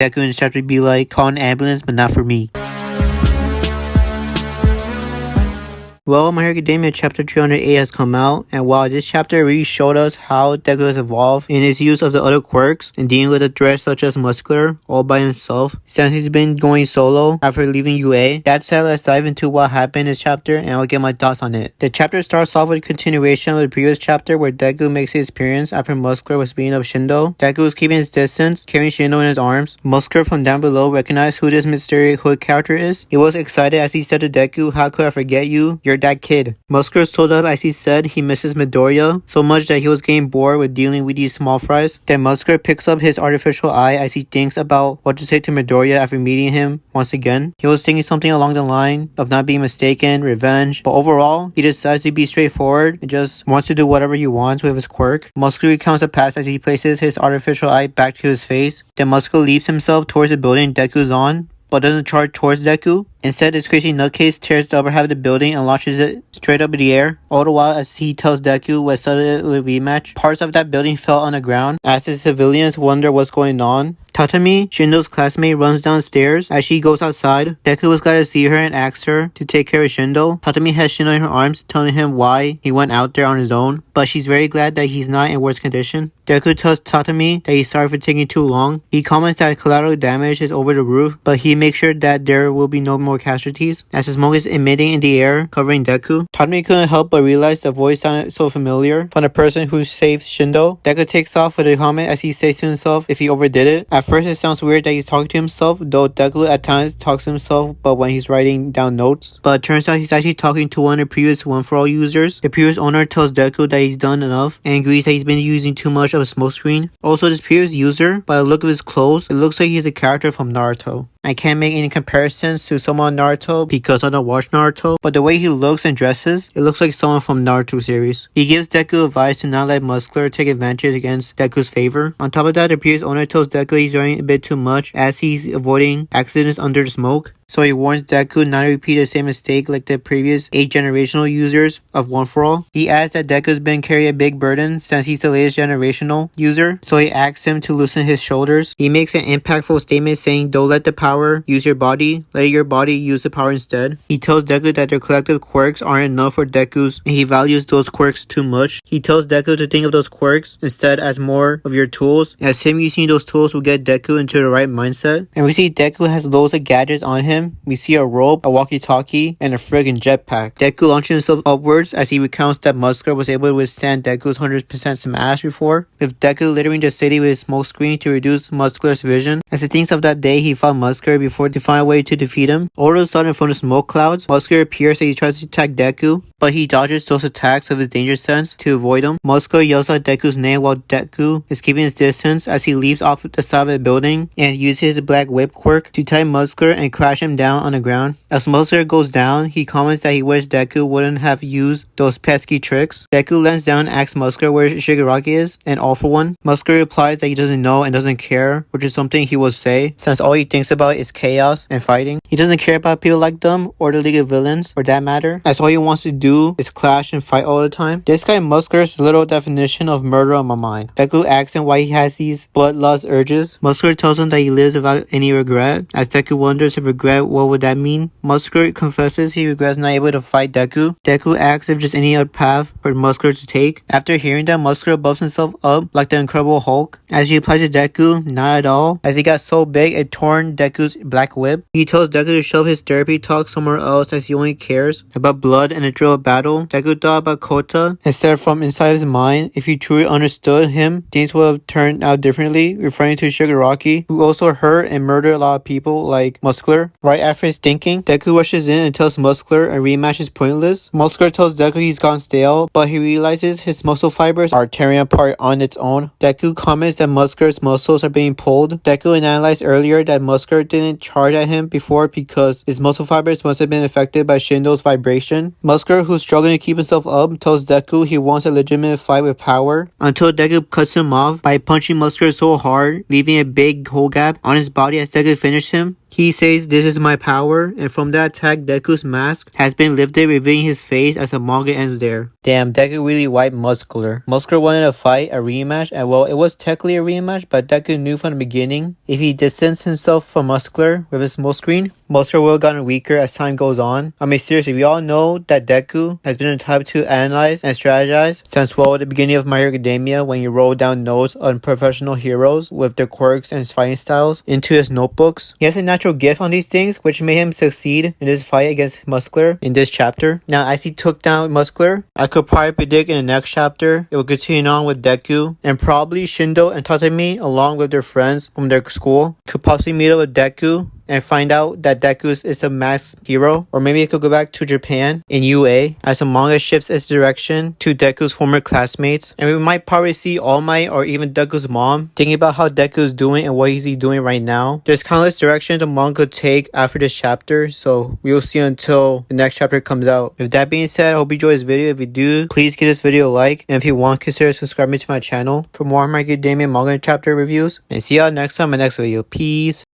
Deku in this chapter be like, call an ambulance, but not for me. Well, My Hero Academia chapter 308 has come out, and while this chapter really showed us how Deku has evolved in his use of the other quirks and dealing with a threat such as Muscular all by himself since he's been going solo after leaving UA. That said, let's dive into what happened in this chapter and I'll get my thoughts on it. The chapter starts off with a continuation of the previous chapter where Deku makes his appearance after Muscular was beating up Shindo. Deku was keeping his distance, carrying Shindo in his arms. Muscular from down below recognized who this mysterious hood character is. He was excited as he said to Deku, "How could I forget you? You're that kid." Muscular told up as he said he misses Midoriya so much that he was getting bored with dealing with these small fries. Then Muscular picks up his artificial eye as he thinks about what to say to Midoriya after meeting him once again. He was thinking something along the line of not being mistaken, revenge, but overall, he decides to be straightforward and just wants to do whatever he wants with his quirk. Muscular recounts the past as he places his artificial eye back to his face. Then Muscular leaps himself towards the building Deku's on, but doesn't charge towards Deku. Instead, this crazy nutcase tears the upper half of the building and launches it straight up in the air. All the while, as he tells Deku what started with rematch, parts of that building fell on the ground. As the civilians wonder what's going on, Tatami, Shindo's classmate, runs downstairs. As she goes outside, Deku was glad to see her and asks her to take care of Shindo. Tatami has Shindo in her arms, telling him why he went out there on his own, but she's very glad that he's not in worse condition. Deku tells Tatami that he's sorry for taking too long. He comments that collateral damage is over the roof, but he makes sure that there will be no more casualties. As the smoke is emitting in the air, covering Deku, Tatami couldn't help but realize the voice sounded so familiar from the person who saved Shindo. Deku takes off with a comment as he says to himself if he overdid it. At first it sounds weird that he's talking to himself, though Deku at times talks to himself but when he's writing down notes. But it turns out he's actually talking to one of the previous One For All users. The previous owner tells Deku that he's done enough and agrees that he's been using too much of a smokescreen. Also, this previous user, by the look of his clothes, it looks like he's a character from Naruto. I can't make any comparisons to someone Naruto because I don't watch Naruto, but the way he looks and dresses, it looks like someone from Naruto series. He gives Deku advice to not let Muscular take advantage against Deku's favor. On top of that, the previous owner tells Deku he's wearing a bit too much as he's avoiding accidents under the smoke. So he warns Deku not to repeat the same mistake like the previous 8 generational users of One For All. He adds that Deku's been carrying a big burden since he's the latest generational user, so he asks him to loosen his shoulders. He makes an impactful statement saying, "Don't let the power use your body, let your body use the power instead." He tells Deku that their collective quirks aren't enough for Deku's and he values those quirks too much. He tells Deku to think of those quirks instead as more of your tools, as him using those tools will get Deku into the right mindset. And we see Deku has loads of gadgets on him. We see a rope, a walkie-talkie, and a friggin' jetpack. Deku launches himself upwards as he recounts that Muscular was able to withstand Deku's 100% smash before, with Deku littering the city with his smokescreen to reduce Muscular's vision. As he thinks of that day he fought Muscular before to find a way to defeat him, all of a sudden from the smoke clouds, Muscular appears as he tries to attack Deku, but he dodges those attacks with his danger sense to avoid them. Muscular yells out Deku's name while Deku is keeping his distance as he leaps off the side of the building and uses his black whip quirk to tie Muscular and crash him down on the ground. As Muscular goes down, he comments that he wishes Deku wouldn't have used those pesky tricks. Deku leans down and asks Muscular where Shigaraki is, and All For One. Muscular replies that he doesn't know and doesn't care, which is something he would say, since all he thinks about is chaos and fighting. He doesn't care about people like them, or the League of Villains, for that matter, as all he wants to do is clash and fight all the time. This guy Muscular's literal definition of murder on my mind. Deku asks him why he has these bloodlust urges. Muscular tells him that he lives without any regret, as Deku wonders if regret, what would that mean? Muscular confesses he regrets not able to fight Deku. Deku asks if there's any other path for Muscular to take. After hearing that, Muscular buffs himself up like the Incredible Hulk. As he replies to Deku, not at all, as he got so big it torn Deku's black whip. He tells Deku to shove his therapy talk somewhere else as he only cares about blood and the thrill of battle. Deku thought about Kota and said from inside his mind, if he truly understood him, things would have turned out differently, referring to Shigaraki, who also hurt and murdered a lot of people like Muscular. Right after his thinking, Deku rushes in and tells Muscular a rematch is pointless. Muscular tells Deku he's gone stale, but he realizes his muscle fibers are tearing apart on its own. Deku comments that Muscular's muscles are being pulled. Deku analyzed earlier that Muscular didn't charge at him before because his muscle fibers must have been affected by Shindo's vibration. Muscular, who's struggling to keep himself up, tells Deku he wants a legitimate fight with power, until Deku cuts him off by punching Muscular so hard, leaving a big hole gap on his body as Deku finishes him. He says, "This is my power," and from that attack, Deku's mask has been lifted, revealing his face as the manga ends there. Damn, Deku really wiped Muscular. Muscular wanted to fight a rematch, and well, it was technically a rematch, but Deku knew from the beginning, if he distanced himself from Muscular with his smoke screen, Muscular will have gotten weaker as time goes on. I mean, seriously, we all know that Deku has been the type to analyze and strategize since, well, at the beginning of My Hero Academia, when you roll down notes on professional heroes with their quirks and fighting styles into his notebooks. He has a natural gift on these things, which made him succeed in this fight against Muscular in this chapter. Now, as he took down Muscular, I could probably predict in the next chapter, it will continue on with Deku, and probably Shindo and Tatami, along with their friends from their school, could possibly meet up with Deku and find out that Deku is the masked hero. Or maybe it could go back to Japan in UA as the manga shifts its direction to Deku's former classmates. And we might probably see All Might or even Deku's mom thinking about how Deku is doing and what is he doing right now. There's countless directions the manga could take after this chapter, so we will see until the next chapter comes out. With that being said, I hope you enjoyed this video. If you do, please give this video a like, and if you want, consider subscribing to my channel for more My Hero Academia manga chapter reviews. And see y'all next time in my next video. Peace.